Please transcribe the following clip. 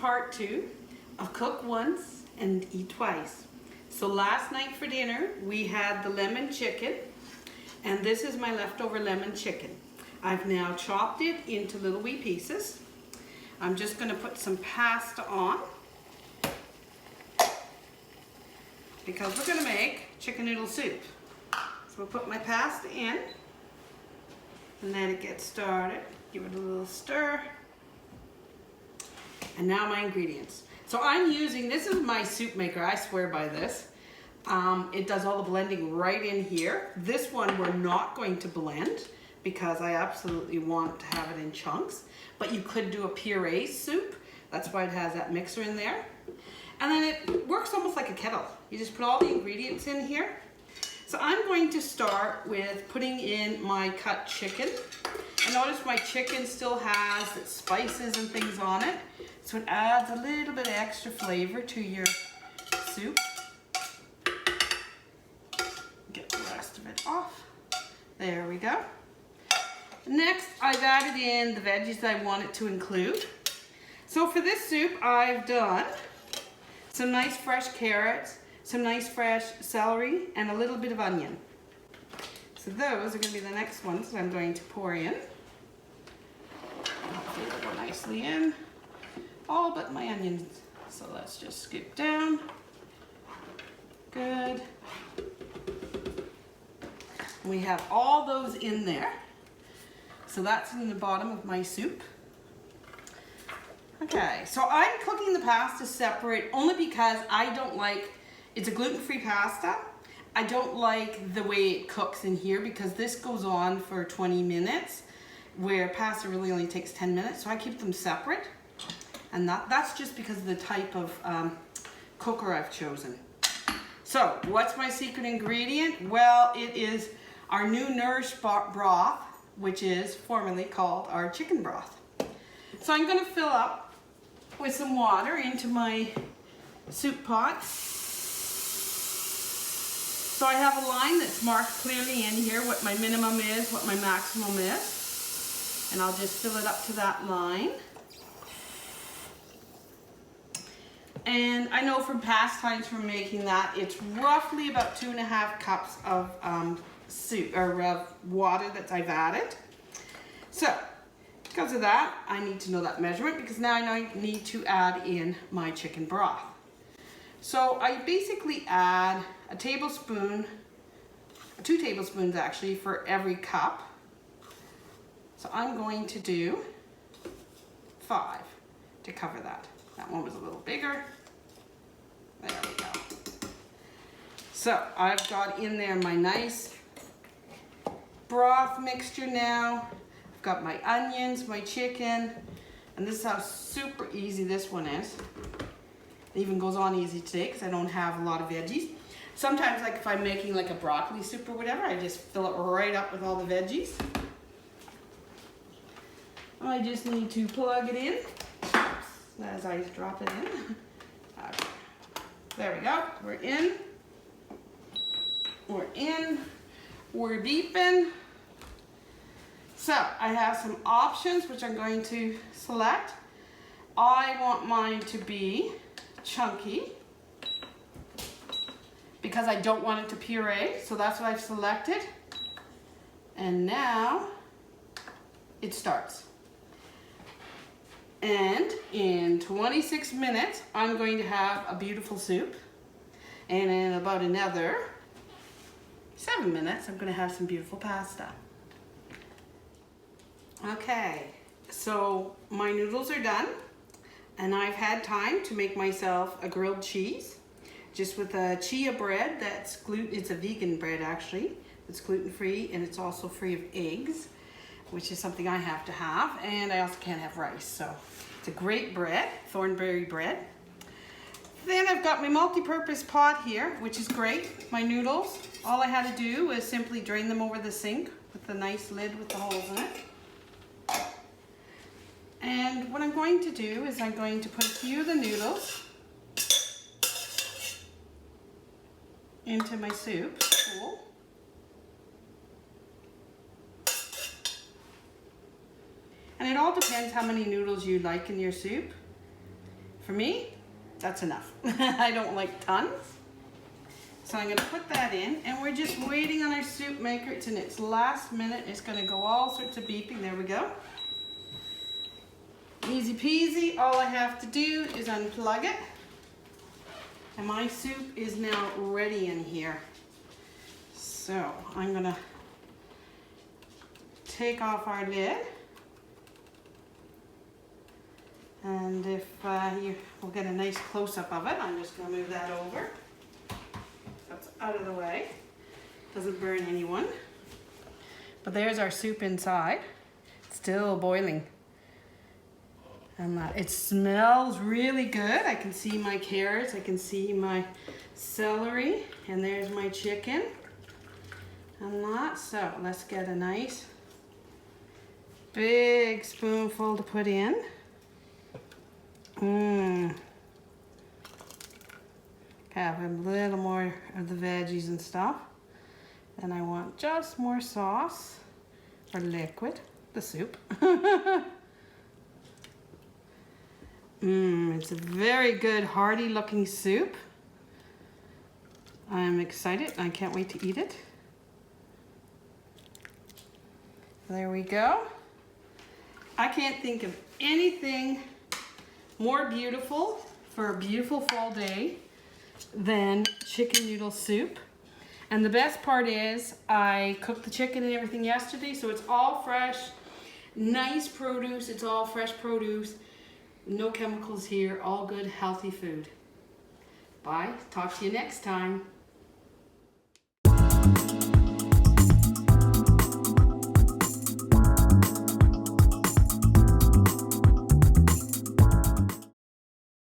part 2 of Cook Once and Eat Twice. So last night for dinner we had the lemon chicken, and this is my leftover lemon chicken. I've now chopped it into little wee pieces. I'm just going to put some pasta on because we're going to make chicken noodle soup. So we'll put my pasta in and let it get started. Give it a little stir. And now my ingredients. So I'm using, this is my soup maker, I swear by this. It does all the blending right in here. This one we're not going to blend because I absolutely want to have it in chunks. But you could do a puree soup. That's why it has that mixer in there. And then it works almost like a kettle. You just put all the ingredients in here. So I'm going to start with putting in my cut chicken. And notice my chicken still has its spices and things on it. So it adds a little bit of extra flavor to your soup. Get the rest of it off. There we go. Next, I've added in the veggies I want it to include. So for this soup, I've done some nice fresh carrots, some nice fresh celery, and a little bit of onion. So those are going to be the next ones that I'm going to pour in. Hopefully they'll go nicely in. All but my onions. So let's just scoop down. Good. We have all those in there. So that's in the bottom of my soup. Okay, so I'm cooking the pasta separate only because I don't like, it's a gluten-free pasta. I don't like the way it cooks in here because this goes on for 20 minutes where pasta really only takes 10 minutes. So I keep them separate. And that's just because of the type of cooker I've chosen. So what's my secret ingredient? Well, it is our new Nourish broth, which is formerly called our chicken broth. So I'm going to fill up with some water into my soup pot. So I have a line that's marked clearly in here what my minimum is, what my maximum is. And I'll just fill it up to that line. And I know from past times from making that, it's roughly about 2.5 cups of soup or water that I've added. So because of that, I need to know that measurement because now I know I need to add in my chicken broth. So I basically add a tablespoon, 2 tablespoons actually, for every cup. So I'm going to do 5 to cover that. That one was a little bigger. There we go. So I've got in there my nice broth mixture now. I've got my onions, my chicken, and this is how super easy this one is. It even goes on easy today because I don't have a lot of veggies. Sometimes, like if I'm making like a broccoli soup or whatever, I just fill it right up with all the veggies. I just need to plug it in as I drop it in. Okay. There we go. We're in. We're in. We're beeping. So I have some options which I'm going to select. I want mine to be chunky because I don't want it to puree, so that's what I've selected. And now it starts. And in 26 minutes, I'm going to have a beautiful soup. And in about another 7 minutes, I'm going to have some beautiful pasta. Okay, so my noodles are done. And I've had time to make myself a grilled cheese. Just with a chia bread that's it's a vegan bread actually. It's gluten-free and it's also free of eggs, which is something I have to have. And I also can't have rice, so it's a great bread, thornberry bread. Then I've got my multi-purpose pot here, which is great. My noodles, all I had to do was simply drain them over the sink with the nice lid with the holes in it. And what I'm going to do is I'm going to put a few of the noodles into my soup bowl. And it all depends how many noodles you like in your soup. For me, that's enough. I don't like tons. So I'm gonna put that in, and we're just waiting on our soup maker. It's in its last minute. It's gonna go all sorts of beeping. There we go. Easy peasy. All I have to do is unplug it. And my soup is now ready in here. So I'm gonna take off our lid. And if we'll get a nice close-up of it, I'm just gonna move that over. That's out of the way. Doesn't burn anyone. But there's our soup inside. It's still boiling. And it smells really good. I can see my carrots, I can see my celery, and there's my chicken. And that, so let's get a nice big spoonful to put in. Have a little more of the veggies and stuff. Then I want just more sauce, or liquid, the soup. It's a very good hearty looking soup. I'm excited. I can't wait to eat it. There we go. I can't think of anything more beautiful for a beautiful fall day than chicken noodle soup. And the best part is I cooked the chicken and everything yesterday, so it's all fresh, nice produce. It's all fresh produce, no chemicals here, all good healthy food. Bye, talk to you next time.